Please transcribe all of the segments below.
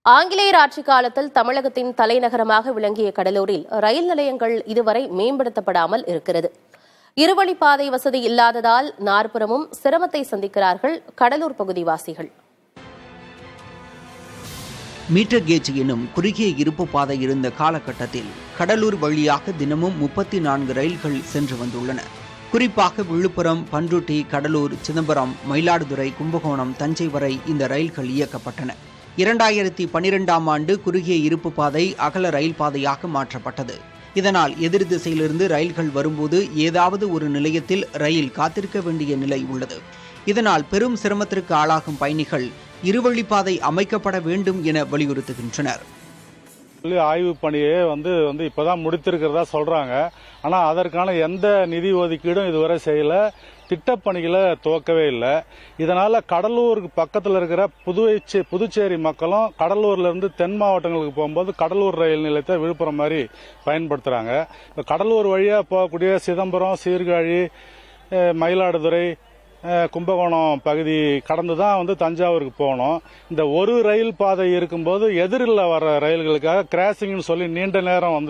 ஆங்கிலேயர் ஆட்சி காலத்தில் தமிழகத்தின் தலைநகரமாக விளங்கிய கடலூரில் ரயில் நிலையங்கள் இதுவரை மேம்படுத்தப்படாமல் இருக்கிறது. இருவழிப்பாதை வசதி இல்லாததால் நாற்புறமும் சிரமத்தை சந்திக்கிறார்கள் கடலூர் பகுதிவாசிகள். மீட்டர் கேஜ் எனும் குறுகிய இருப்பு பாதை இருந்த காலகட்டத்தில் கடலூர் வழியாக தினமும் 34 ரயில்கள் சென்று வந்துள்ளன. குறிப்பாக விழுப்புரம், பண்ருட்டி, கடலூர், சிதம்பரம், மயிலாடுதுறை, கும்பகோணம், தஞ்சை வரை இந்த ரயில்கள் இயக்கப்பட்டன. 2012ஆம் ஆண்டு குறுகிய இருப்பு பாதை அகல ரயில் பாதையாக மாற்றப்பட்டது. இதனால் எதிர் திசையிலிருந்து ரயில்கள் வரும்போது ஏதாவது ஒரு நிலையத்தில் ரயில் காத்திருக்க வேண்டிய நிலை உள்ளது. இதனால் பெரும் சிரமத்திற்கு ஆளாகும் பயணிகள் இருவழிப்பாதை அமைக்கப்பட வேண்டும் என வலியுறுத்துகின்றனர். ஆய்வு பணியே இப்பதான் முடித்திருக்கிறதா சொல்றாங்க. ஆனா அதற்கான எந்த நிதி ஒதுக்கீடும் இதுவரை செய்யல, திட்டப்பணிகளை துவக்கவே இல்லை. இதனால கடலூருக்கு பக்கத்தில் இருக்கிற புதுச்சேரி மக்களும் கடலூர்ல இருந்து தென் மாவட்டங்களுக்கு போகும்போது கடலூர் ரயில் நிலையத்தை விழுப்புரம் மாதிரி பயன்படுத்துறாங்க. கடலூர் வழியா போகக்கூடிய சிதம்பரம், சீர்காழி, மயிலாடுதுறை, கும்பகோணம் பகுதி கடந்து தான் தஞ்சாவூருக்கு போகணும். இந்த ஒரு ரயில் பாதை இருக்கும்போது எதிரில் வர ரயில்களுக்காக கிராசிங்னு சொல்லி நீண்ட நேரம்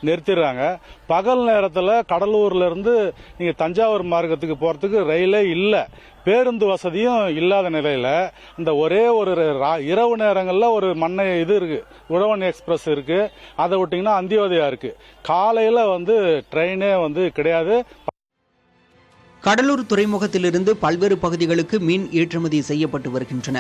நிறுத்திடுறாங்க. பகல் நேரத்தில் கடலூர்ல இருந்து நீங்க தஞ்சாவூர் மார்க்கத்துக்கு போறதுக்கு ரயிலே இல்லை, பேருந்து வசதியும் இல்லாத நிலையில இந்த ஒரே ஒரு இரவு நேரங்களில் ஒரு இது இருக்கு, உழவன் எக்ஸ்பிரஸ் இருக்கு. அதை விட்டீங்கன்னா அந்தியோதயா இருக்கு. காலையில ட்ரெயினே கிடையாது. கடலூர் துறைமுகத்திலிருந்து பல்வேறு பகுதிகளுக்கு மீன் ஏற்றுமதி செய்யப்பட்டு வருகின்றன.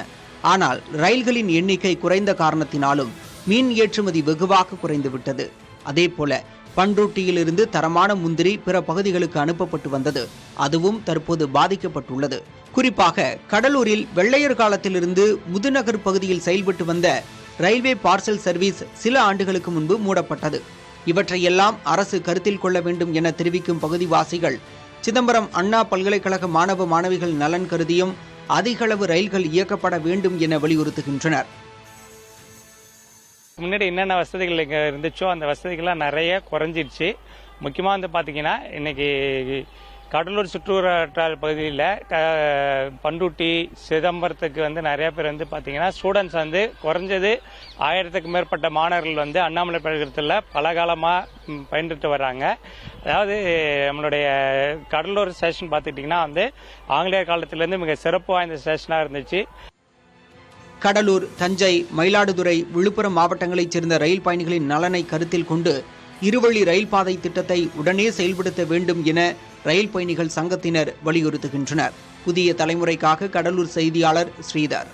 ஆனால் ரயில்களின் எண்ணிக்கை குறைந்த காரணத்தினாலும் மீன் ஏற்றுமதி வெகுவாக குறைந்துவிட்டது. அதேபோல பண்ருட்டியிலிருந்து தரமான முந்திரி பிற பகுதிகளுக்கு அனுப்பப்பட்டு வந்தது. அதுவும் தற்போது பாதிக்கப்பட்டுள்ளது. குறிப்பாக கடலூரில் வெள்ளையர் காலத்திலிருந்து முதுநகர் பகுதியில் செயல்பட்டு வந்த ரயில்வே பார்சல் சர்வீஸ் சில ஆண்டுகளுக்கு முன்பு மூடப்பட்டது. இவற்றையெல்லாம் அரசு கருத்தில் கொள்ள வேண்டும் என தெரிவிக்கும் பகுதிவாசிகள் சிதம்பரம் அண்ணா பல்கலைக்கழக மாணவ மாணவிகள் நலன் கருதியும் அதிக அளவு ரயில்கள் இயக்கப்பட வேண்டும் என வலியுறுத்துகின்றனர். முன்னாடி என்னென்ன வசதிகள் இங்கே இருந்துச்சோ அந்த வசதிகள்லாம் நிறைய குறைஞ்சிடுச்சு. முக்கியமாக பார்த்தீங்கன்னா இன்னைக்கு கடலூர் சுற்றுவட்டார பகுதியில் பண்ருட்டி, சிதம்பரத்துக்கு நிறைய பேர் பார்த்தீங்கன்னா ஸ்டூடெண்ட்ஸ் குறைஞ்சது 1000க்கும் மேற்பட்ட மாணவர்கள் அண்ணாமலை பல்கலைக்கழகத்தில் பல காலமாக பயன்படுத்தி வர்றாங்க. அதாவது நம்மளுடைய கடலூர் ஸ்டேஷன் பார்த்துக்கிட்டிங்கன்னா ஆங்கிலேயர் காலத்திலேருந்து மிக சிறப்பு வாய்ந்த ஸ்டேஷனாக இருந்துச்சு. கடலூர், தஞ்சை, மயிலாடுதுறை, விழுப்புரம் மாவட்டங்களைச் சேர்ந்த ரயில் பயணிகளின் நலனை கருத்தில் கொண்டு இருவழி ரயில் பாதை திட்டத்தை உடனே செயல்படுத்த வேண்டும் என ரயில் பயணிகள் சங்கத்தினர் வலியுறுத்துகின்றனர். புதிய தலைமுறைக்காக கடலூர் செய்தியாளர் ஸ்ரீதர்.